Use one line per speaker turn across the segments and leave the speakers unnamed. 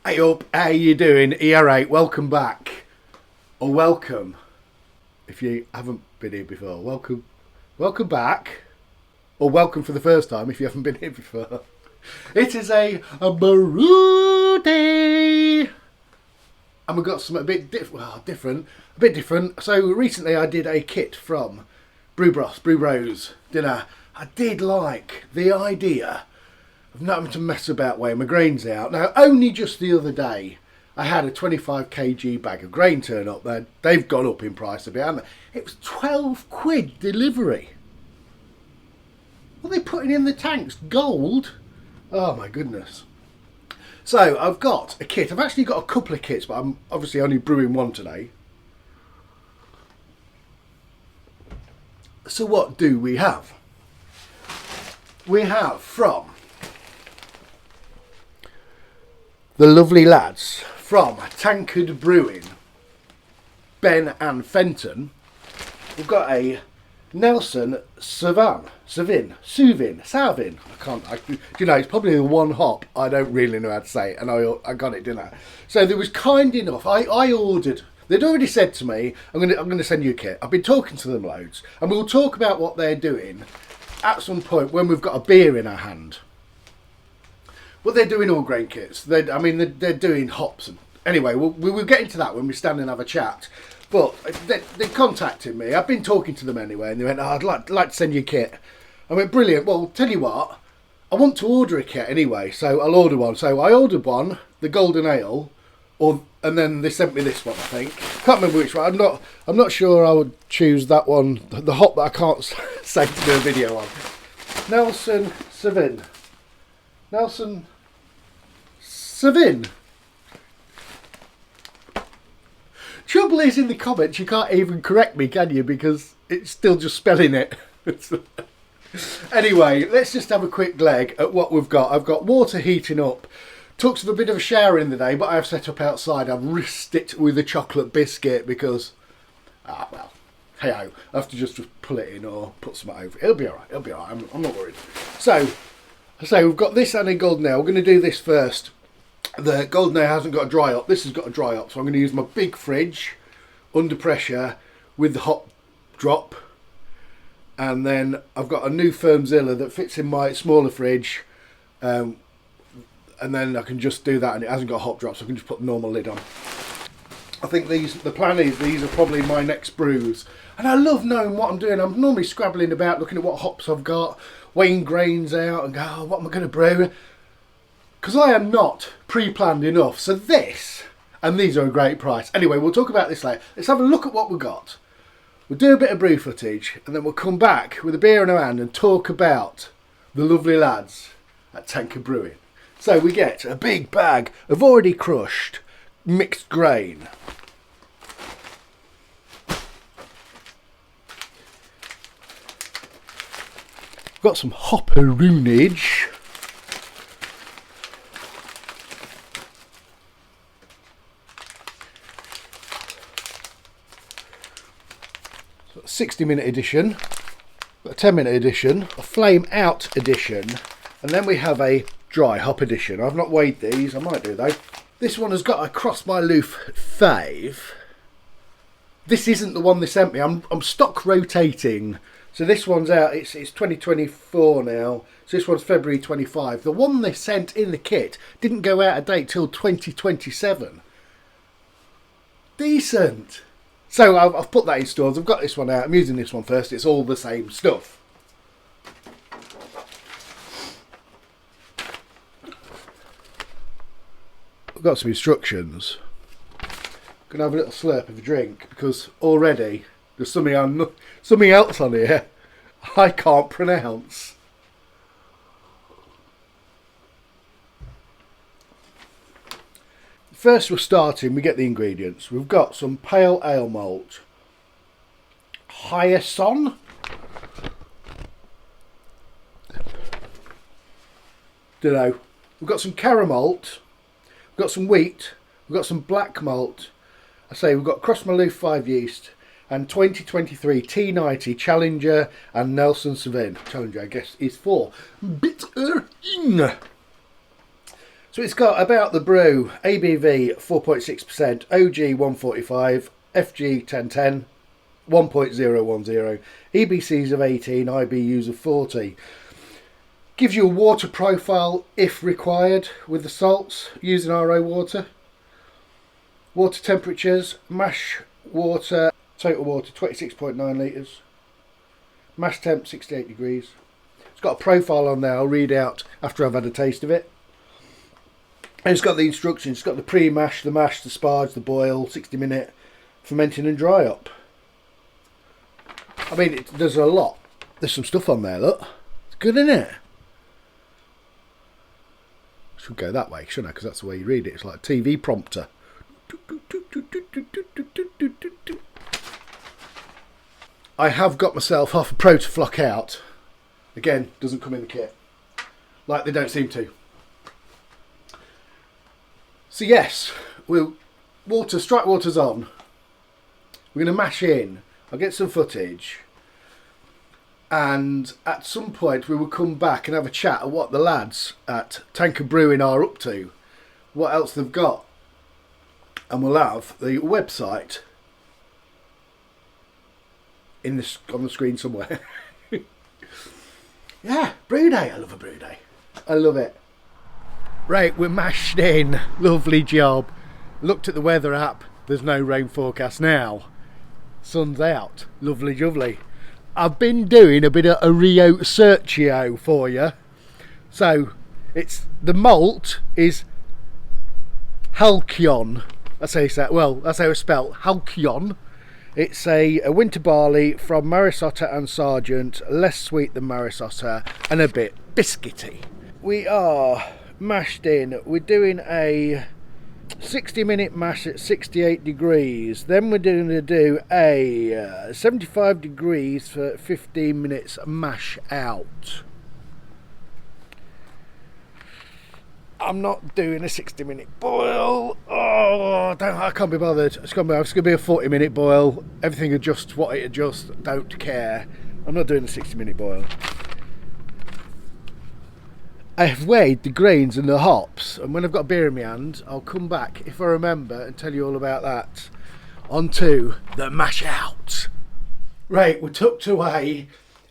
Hey up, how you doing? ER8, welcome back. Or welcome. If you haven't been here before, welcome back. Or welcome for the first time if you haven't been here before. It is a brew day. And we've got something a bit different. So recently I did a kit from Brew Bros, dinner. I did like the idea of not having to mess about weighing my grains out. Now, only just the other day, I had a 25 kg bag of grain turn up there. They've gone up in price a bit, haven't they? It was 12 quid delivery. What are they putting in the tanks? Gold? Oh my goodness. So, I've got a kit. I've actually got a couple of kits, but I'm obviously only brewing one today. So what do we have? We have from the lovely lads from Tankard Brewing, Ben and Fenton. We've got a Nelson Sauvin. It's probably the one hop. I don't really know how to say it, and I got it, didn't I? So they was kind enough. I ordered. They'd already said to me, I'm going to send you a kit. I've been talking to them loads, and we'll talk about what they're doing at some point when we've got a beer in our hand. Well, they're doing all grain kits. They're doing hops. And anyway, we'll get into that when we stand and have a chat. But they contacted me. I've been talking to them anyway, and they went, I'd like to send you a kit. I went, brilliant. Well, tell you what, I want to order a kit anyway, so I'll order one. So I ordered one, the Golden Ale, and then they sent me this one, I think. Can't remember which one. I'm not sure I would choose that one, the hop that I can't say to do a video on. Nelson Sauvin. Trouble is, in the comments you can't even correct me, can you? Because it's still just spelling it. Anyway, let's just have a quick leg at what we've got. I've got water heating up. Took a bit of a shower in the day, but I've set up outside. I've risked it with a chocolate biscuit because, hey ho, I have to just pull it in or put something over it. It'll be alright, I'm not worried. So we've got this and a Golden Ale. We're going to do this first. The Golden Ale hasn't got a dry up. This has got a dry up, so I'm going to use my big fridge under pressure with the hot drop. And then I've got a new Firmzilla that fits in my smaller fridge. And then I can just do that, and it hasn't got a hot drop, so I can just put the normal lid on. I think the plan is these are probably my next brews. And I love knowing what I'm doing. I'm normally scrabbling about, looking at what hops I've got, weighing grains out, and go, oh, what am I going to brew? Because I am not pre-planned enough. So this, and these are a great price. Anyway, we'll talk about this later. Let's have a look at what we've got. We'll do a bit of brew footage, and then we'll come back with a beer in our hand and talk about the lovely lads at Tankard Brewing. So we get a big bag of already crushed mixed grain. Got some hopperoonage. 60-minute edition, a 10-minute edition, a flame out edition, and then we have a dry hop edition. I've not weighed these, I might do though. This one has got a Cross My Loof 5. This isn't the one they sent me. I'm stock rotating. So this one's out, it's 2024 now. So this one's February 25. The one they sent in the kit didn't go out of date till 2027. Decent. So I've put that in stores. I've got this one out. I'm using this one first. It's all the same stuff. I've got some instructions. I'm going to have a little slurp of a drink because already there's something else on here I can't pronounce. First we're starting, we get the ingredients. We've got some pale ale malt, Hyson, dunno. We've got some caramalt, we've got some wheat, we've got some black malt. I say we've got Cross My Loof 5 yeast and 2023 T90 Challenger and Nelson Sauvin. Challenger, I guess, is for bitter. So So it's got about the brew, ABV 4.6%, OG 145, FG 1010, 1.010, EBCs of 18, IBUs of 40. Gives you a water profile if required with the salts using RO water. Water temperatures, mash water, total water 26.9 litres. Mash temp 68 degrees. It's got a profile on there I'll read out after I've had a taste of it. And it's got the instructions. It's got the pre-mash, the mash, the sparge, the boil, 60-minute fermenting and dry up. I mean, there's a lot. There's some stuff on there, look. It's good, isn't it? Should go that way, shouldn't I? Because that's the way you read it. It's like a TV prompter. I have got myself half a Pro to flock out. Again, doesn't come in the kit. Like they don't seem to. So yes, strike water's on. We're going to mash in. I'll get some footage. And at some point we will come back and have a chat at what the lads at Tankard Brewing are up to. What else they've got. And we'll have the website on the screen somewhere. Yeah, brew day. I love a brew day. I love it. Right, we're mashed in. Lovely job. Looked at the weather app. There's no rain forecast now. Sun's out. Lovely jubbly. I've been doing a bit of a researchio for you. So, the malt is Halcyon. That's how it's spelled. Halcyon. It's a winter barley from Marisotta and Sargent, less sweet than Marisotta and a bit biscuity. We are mashed in. We're doing a 60-minute mash at 68 degrees. Then we're going to do a 75 degrees for 15 minutes mash out. I'm not doing a 60-minute boil. Oh, I can't be bothered. It's going to be a 40-minute boil. Everything adjusts what it adjusts. Don't care. I'm not doing a 60-minute boil. I have weighed the grains and the hops, and when I've got a beer in my hand, I'll come back, if I remember, and tell you all about that. On to the mash out. Right, we're tucked away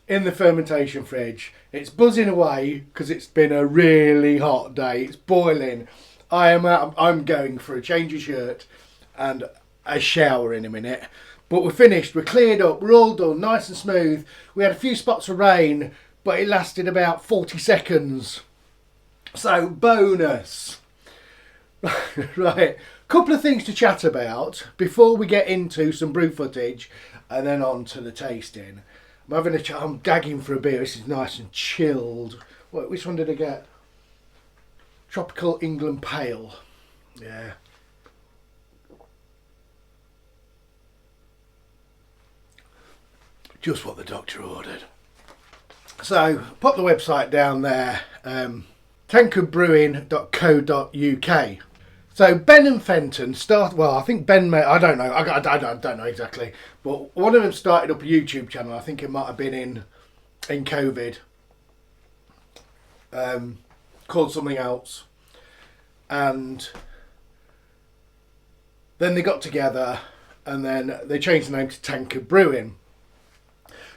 in the fermentation fridge. It's buzzing away because it's been a really hot day. It's boiling. I'm going for a change of shirt and a shower in a minute. But we're finished. We're cleared up. We're all done. Nice and smooth. We had a few spots of rain, but it lasted about 40 seconds. So, bonus. Right. Couple of things to chat about before we get into some brew footage and then on to the tasting. I'm gagging for a beer. This is nice and chilled. Which one did I get? Tropical England Pale. Yeah. Just what the doctor ordered. So, pop the website down there. tankardbrewing.co.uk. So Ben and Fenton I think Ben I don't know. I don't know exactly. But one of them started up a YouTube channel. I think it might have been in COVID. Called something else. And then they got together and then they changed the name to Tankard Brewing.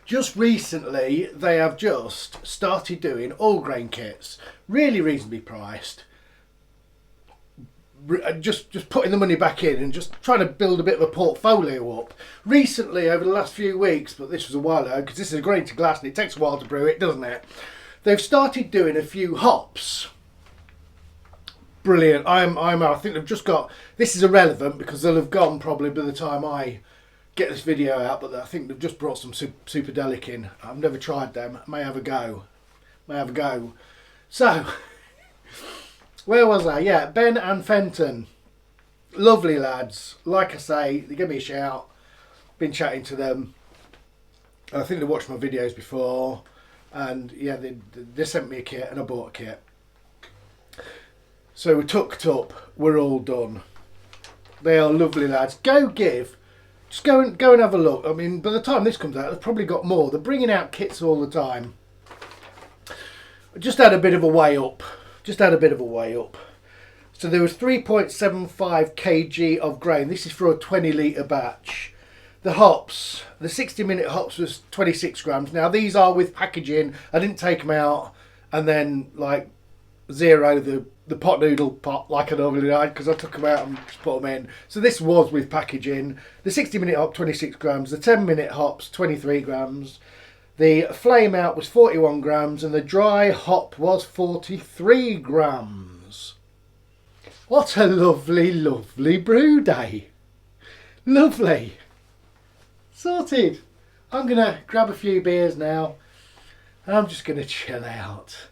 Just recently, they have just started doing all grain kits. Really reasonably priced. Just putting the money back in and just trying to build a bit of a portfolio up. Recently, over the last few weeks, but this was a while ago, because this is a grain to glass and it takes a while to brew it, doesn't it? They've started doing a few hops. Brilliant. I think they've just got... This is irrelevant because they'll have gone probably by the time I get this video out, but I think they've just brought some Superdelic in. I've never tried them. May have a go. So... Where was I? Yeah, Ben and Fenton. Lovely lads. Like I say, they give me a shout. Been chatting to them. I think they watched my videos before. And yeah, they sent me a kit and I bought a kit. So we're tucked up. We're all done. They are lovely lads. Just go and have a look. I mean, by the time this comes out, they've probably got more. They're bringing out kits all the time. I just had a bit of a way up. So there was 3.75 kg of grain. This is for a 20 litre batch. The hops, the 60-minute hops was 26 grams. Now these are with packaging. I didn't take them out and then like zero the pot noodle pot like I normally do, because I took them out and just put them in. So this was with packaging. The 60-minute hop 26 grams. The 10-minute hops 23 grams. The flame out was 41 grams and the dry hop was 43 grams. What a lovely, lovely brew day. Lovely. Sorted. I'm going to grab a few beers now and I'm just going to chill out.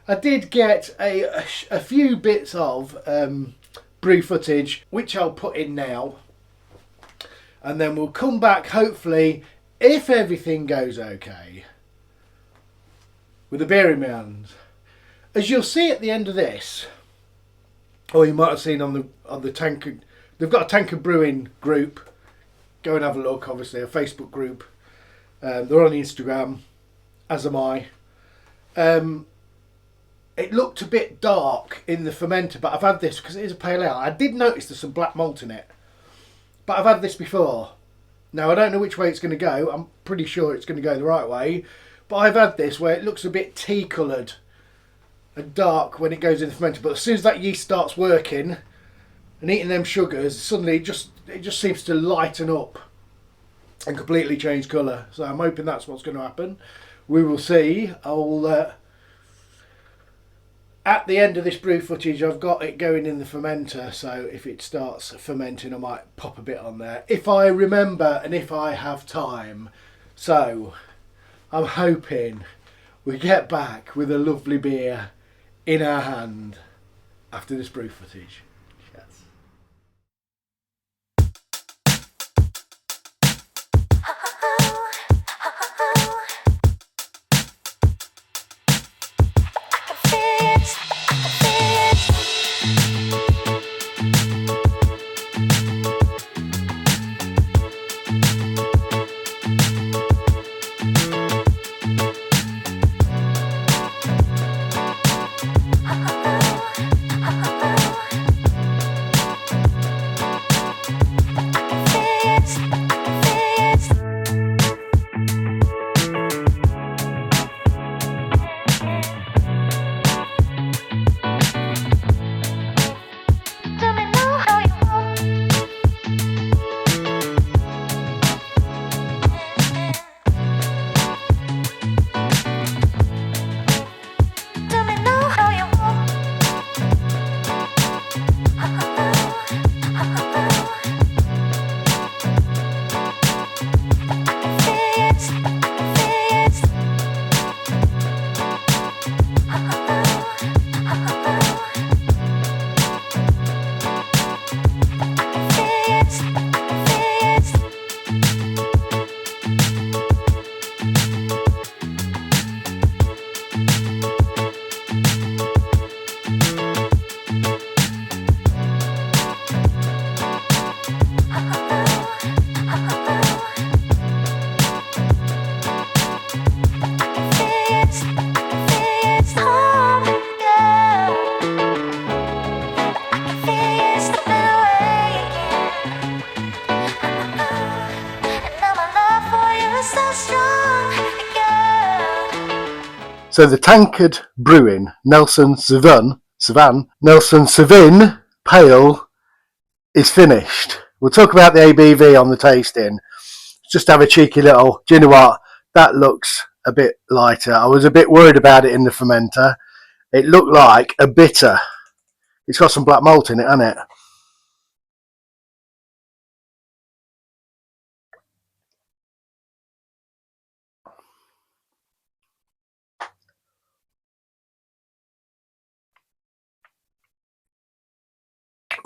I did get a few bits of brew footage, which I'll put in now. And then we'll come back, hopefully, if everything goes okay, with a beer in my hand. As you'll see at the end of this, or you might have seen on the Tankard, they've got a Tankard Brewing group. Go and have a look, obviously, a Facebook group. They're on Instagram, as am I. It looked a bit dark in the fermenter, but I've had this because it is a pale ale. I did notice there's some black malt in it, but I've had this before. Now I don't know which way it's going to go. I'm pretty sure it's going to go the right way, but I've had this where it looks a bit tea coloured and dark when it goes in the fermenter, but as soon as that yeast starts working and eating them sugars, suddenly it just seems to lighten up and completely change colour. So I'm hoping that's what's going to happen. We will see. I'll at the end of this brew footage, I've got it going in the fermenter, so if it starts fermenting, I might pop a bit on there if I remember and if I have time. So I'm hoping we get back with a lovely beer in our hand after this brew footage. Cheers. So the Tankard Brewing Nelson Sauvin Pale is finished. We'll talk about the ABV on the tasting. Just have a cheeky little, do you know what? That looks a bit lighter. I was a bit worried about it in the fermenter. It looked like a bitter. It's got some black malt in it, hasn't it?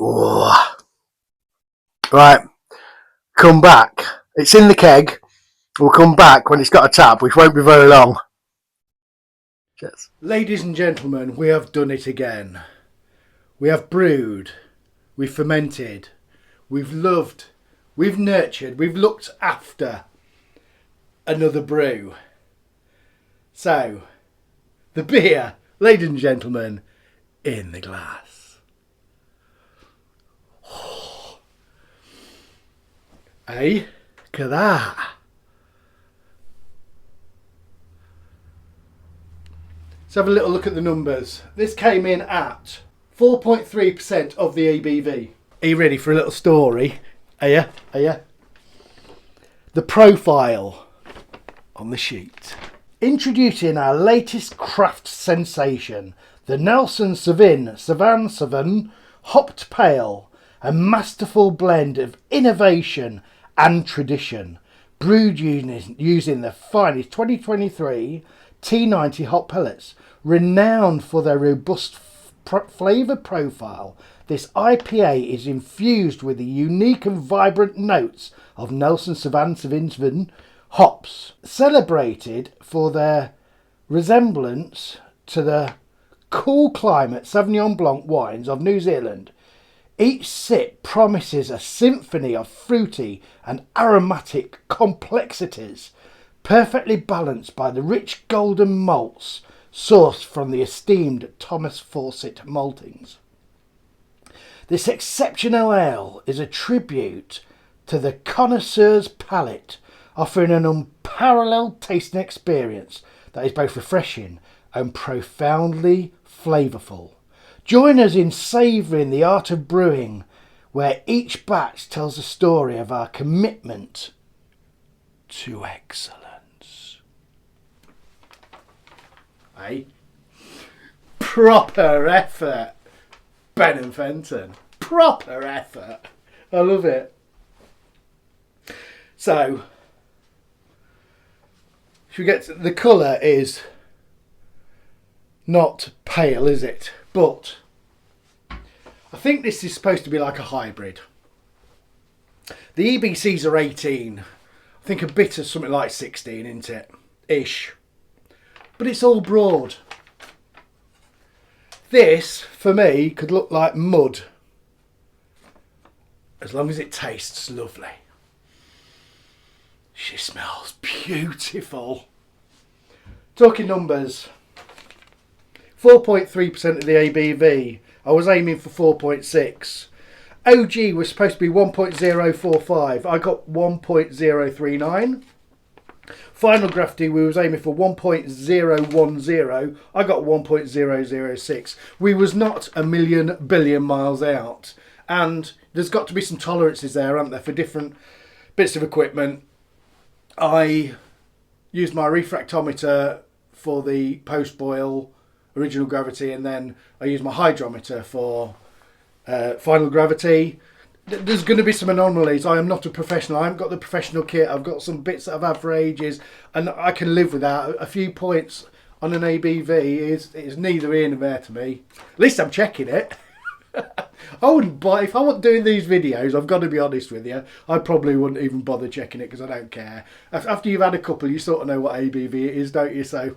Oh. Right, come back. It's in the keg. We'll come back when it's got a tap, which won't be very long. Cheers. Ladies and gentlemen, we have done it again. We have brewed, we've fermented, we've loved, we've nurtured, we've looked after another brew. So, the beer, ladies and gentlemen, in the glass. Hey, look at that. Let's have a little look at the numbers. This came in at 4.3% of the ABV. Are you ready for a little story? Are you? Are you? The profile on the sheet. Introducing our latest craft sensation, the Nelson Sauvin Hopped Pale, a masterful blend of innovation and tradition, brewed using the finest 2023 T90 hop pellets. Renowned for their robust flavour profile, this IPA is infused with the unique and vibrant notes of Nelson Sauvin hops, celebrated for their resemblance to the cool climate Sauvignon Blanc wines of New Zealand. Each sip promises a symphony of fruity and aromatic complexities, perfectly balanced by the rich golden malts sourced from the esteemed Thomas Fawcett maltings. This exceptional ale is a tribute to the connoisseur's palate, offering an unparalleled tasting experience that is both refreshing and profoundly flavourful. Join us in savouring the art of brewing, where each batch tells a story of our commitment to excellence. Hey, proper effort, Ben and Fenton. Proper effort. I love it. So, should we get to, the colour is not pale, is it? But I think this is supposed to be like a hybrid. The EBCs are 18. I think a bit of something like 16, isn't it? Ish. But it's all broad. This, for me, could look like mud. As long as it tastes lovely. She smells beautiful. Talking numbers. 4.3% of the ABV. I was aiming for 4.6. OG was supposed to be 1.045. I got 1.039. Final Grafty, we was aiming for 1.010. I got 1.006. We was not a million billion miles out. And there's got to be some tolerances there, aren't there, for different bits of equipment. I used my refractometer for the post-boil original gravity, and then I used my hydrometer for final gravity. There's going to be some anomalies. I am not a professional. I haven't got the professional kit. I've got some bits that I've had for ages, and I can live with that. A few points on an ABV is neither here nor there to me. At least I'm checking it. I wouldn't buy, if I wasn't doing these videos, I've got to be honest with you, I probably wouldn't even bother checking it because I don't care. After you've had a couple, you sort of know what ABV it is, don't you? So,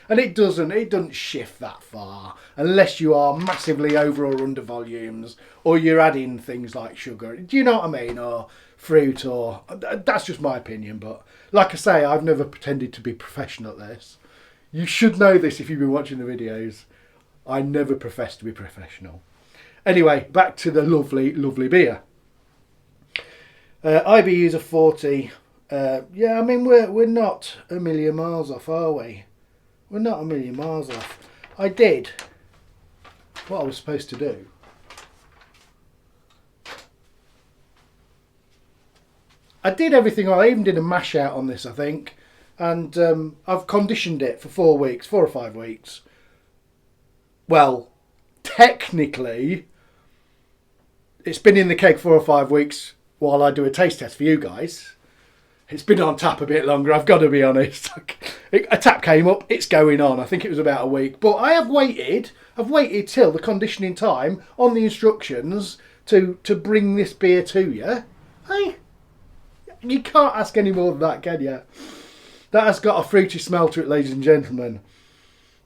and it doesn't shift that far unless you are massively over or under volumes, or you're adding things like sugar. Do you know what I mean? Or fruit, or that's just my opinion. But like I say, I've never pretended to be professional at this. You should know this if you've been watching the videos. I never profess to be professional. Anyway, back to the lovely, lovely beer. IBUs are 40. Yeah, I mean, we're not a million miles off, are we? We're not a million miles off. I did what I was supposed to do. I did everything. I even did a mash out on this, I think. And I've conditioned it for 4 weeks, 4 or 5 weeks. Well, technically, it's been in the keg 4 or 5 weeks while I do a taste test for you guys. It's been on tap a bit longer, I've got to be honest. A tap came up, it's going on. I think it was about a week. But I have waited. I've waited till the conditioning time on the instructions to bring this beer to you. Hey, you can't ask any more than that, can you? That has got a fruity smell to it, ladies and gentlemen.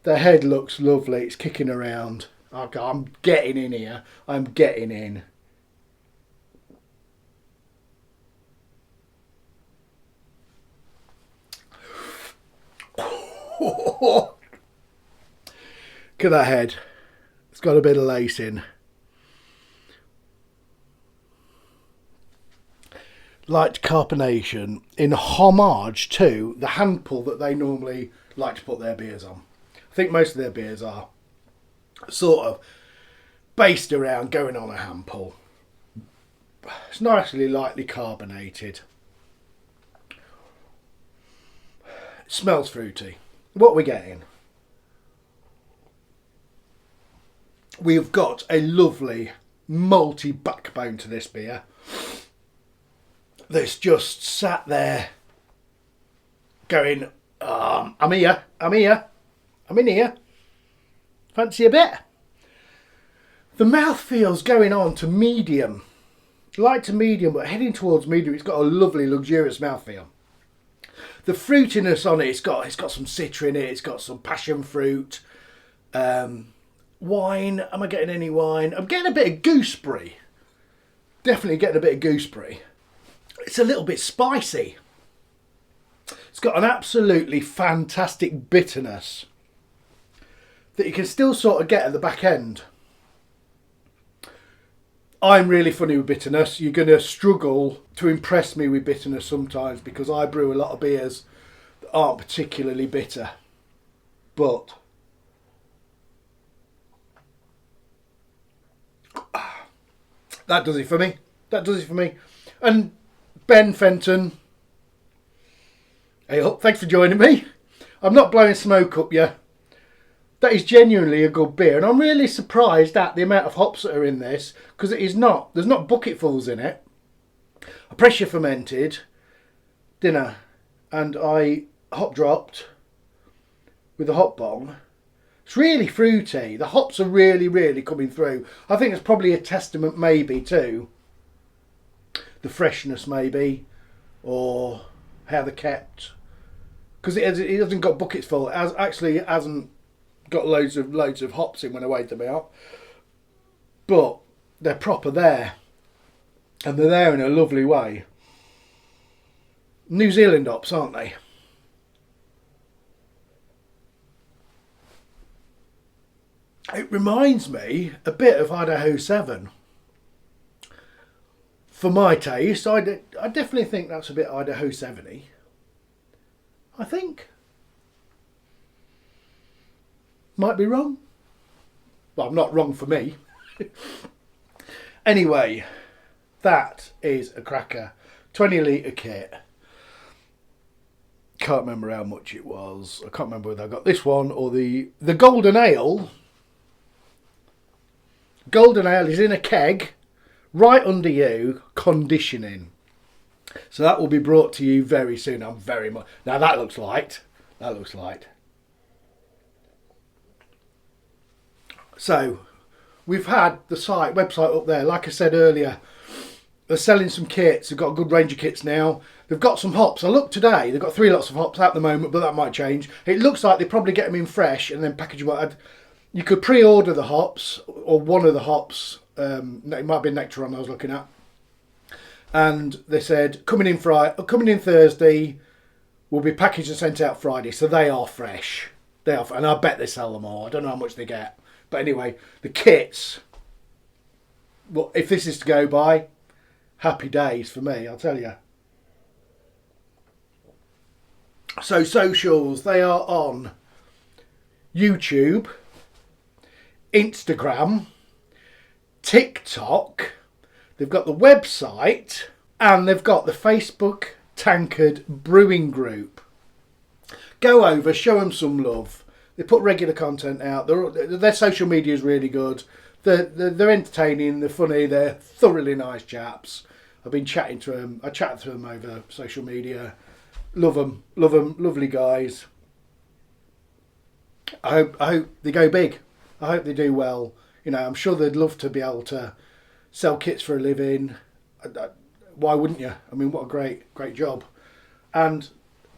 The head looks lovely. It's kicking around. Okay, I'm getting in here. I'm getting in. Look at that head. It's got a bit of lace in. light carbonation in homage to the hand pull that they normally like to put their beers on. I think most of their beers are sort of based around going on a hand pull. It's nicely lightly carbonated. It smells fruity. What we're getting? We've got a lovely malty backbone to this beer that's just sat there going, I'm here, I'm here, I'm in here. Fancy a bit? The mouthfeel's going on to medium. Light to medium, but heading towards medium. It's got a lovely, luxurious mouthfeel. The fruitiness on it, it's got some citra in it, it's got some passion fruit. Wine, am I getting any wine? I'm getting a bit of gooseberry. Definitely getting a bit of gooseberry. It's a little bit spicy. It's got an absolutely fantastic bitterness that you can still sort of get at the back end. I'm really funny with bitterness. You're going to struggle to impress me with bitterness sometimes because I brew a lot of beers that aren't particularly bitter. But that does it for me. That does it for me. And Ben Fenton, hey up, thanks for joining me. I'm not blowing smoke up you. That is genuinely a good beer, and I'm really surprised at the amount of hops that are in this, because it is not, there's not bucketfuls in it. I pressure fermented dinner and I hop dropped with a hop bong. It's really fruity. The hops are really, really coming through. I think it's probably a testament maybe to the freshness maybe, or how they're kept. Because it hasn't got buckets full. It hasn't got loads of hops in when I weighed them out. But they're proper there. And they're there in a lovely way. New Zealand hops, aren't they? It reminds me a bit of Idaho 7. For my taste, I definitely think that's a bit Idaho 7-y. I think. Might be wrong. Well, I'm not wrong for me. Anyway, that is a cracker. 20 litre kit. Can't remember how much it was. I can't remember whether I got this one or the Golden Ale. Golden Ale is in a keg, right under you, conditioning. So that will be brought to you very soon. I'm very much... Now that looks light. That looks light. So, we've had the website up there. Like I said earlier, they're selling some kits. They've got a good range of kits now. They've got some hops. I looked today. They've got 3 lots of hops at the moment, but that might change. It looks like they probably get them in fresh and then package them up. You could pre-order the hops, or one of the hops. It might be Nectaron I was looking at. And they said, coming in Thursday, will be packaged and sent out Friday. So they are fresh. And I bet they sell them all. I don't know how much they get. But anyway, the kits, well, if this is to go by, happy days for me, I'll tell you. So socials, they are on YouTube, Instagram, TikTok, they've got the website, and they've got the Facebook Tankard Brewing group. Go over, show them some love. They put regular content out. Their social media is really good. They're entertaining, they're funny, they're thoroughly nice chaps. I've been chatting to them. I chat to them over social media. Love them, lovely guys. I hope they go big. I hope they do well. You know, I'm sure they'd love to be able to sell kits for a living. Why wouldn't you? I mean, what a great job. And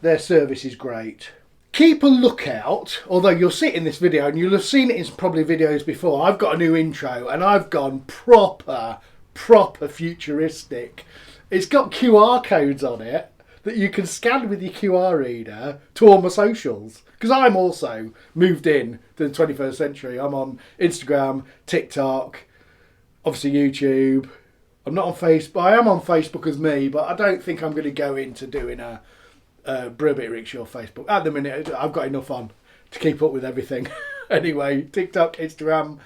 their service is great. Keep a lookout, although you'll see it in this video and you'll have seen it in probably videos before. I've got a new intro and I've gone proper futuristic. It's got QR codes on it that you can scan with your QR reader to all my socials. Because I'm also moved in to the 21st century. I'm on Instagram, TikTok, obviously YouTube, I'm not on Facebook. I am on Facebook as me, but I don't think I'm going to go into doing a Brew Bit Rickshaw Facebook. At the minute, I've got enough on to keep up with everything. Anyway, TikTok, Instagram,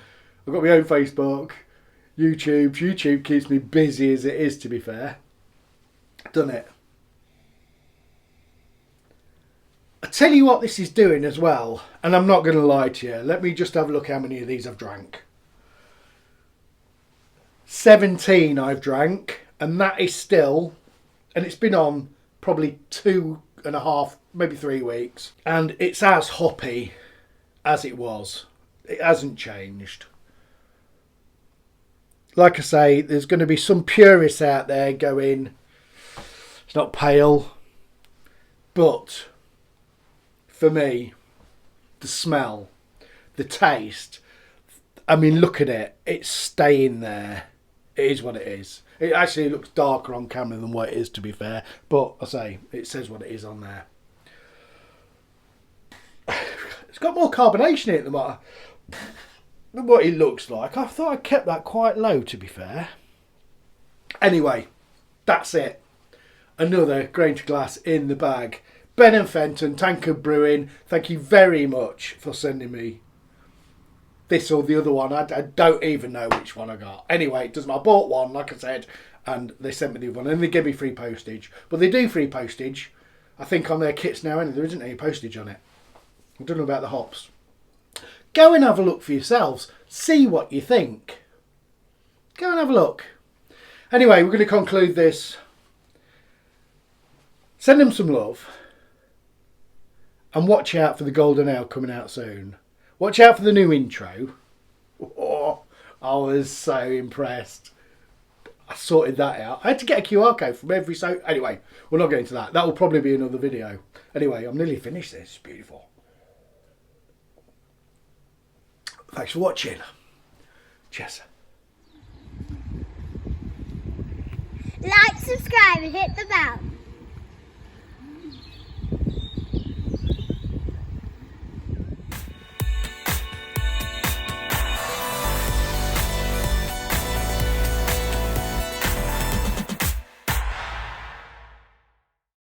I've got my own Facebook, YouTube. YouTube keeps me busy as it is, to be fair. Done it. I tell you what this is doing as well, and I'm not going to lie to you. Let me just have a look how many of these I've drank. 17 I've drank, and that is still, and it's been on probably 2.5, maybe 3 weeks, and it's as hoppy as it was. It hasn't changed. Like I say, there's going to be some purists out there going, it's not pale, but for me, the smell, the taste, I mean, look at it, it's staying there. It is what it is. It actually looks darker on camera than what it is, to be fair, but I say, it says what it is on there. It's got more carbonation in it than what it looks like. I thought I kept that quite low, to be fair. Anyway, that's it. Another grain to glass in the bag. Ben and Fenton, Tankard Brewing, thank you very much for sending me this or the other one. I don't even know which one I got. Anyway, it doesn't matter. I bought one, like I said, and they sent me the other one, and they gave me free postage. But they do free postage, I think, on their kits now, and there isn't any postage on it. I don't know about the hops. Go and have a look for yourselves. See what you think. Go and have a look. Anyway, we're going to conclude this. Send them some love. And watch out for the Golden Ale coming out soon. Watch out for the new intro. Oh, I was so impressed. I sorted that out. I had to get a QR code from every... Anyway, we're not getting to that. That will probably be another video. Anyway, I'm nearly finished this. It's beautiful. Thanks for watching. Cheers.
Like, subscribe and hit the bell.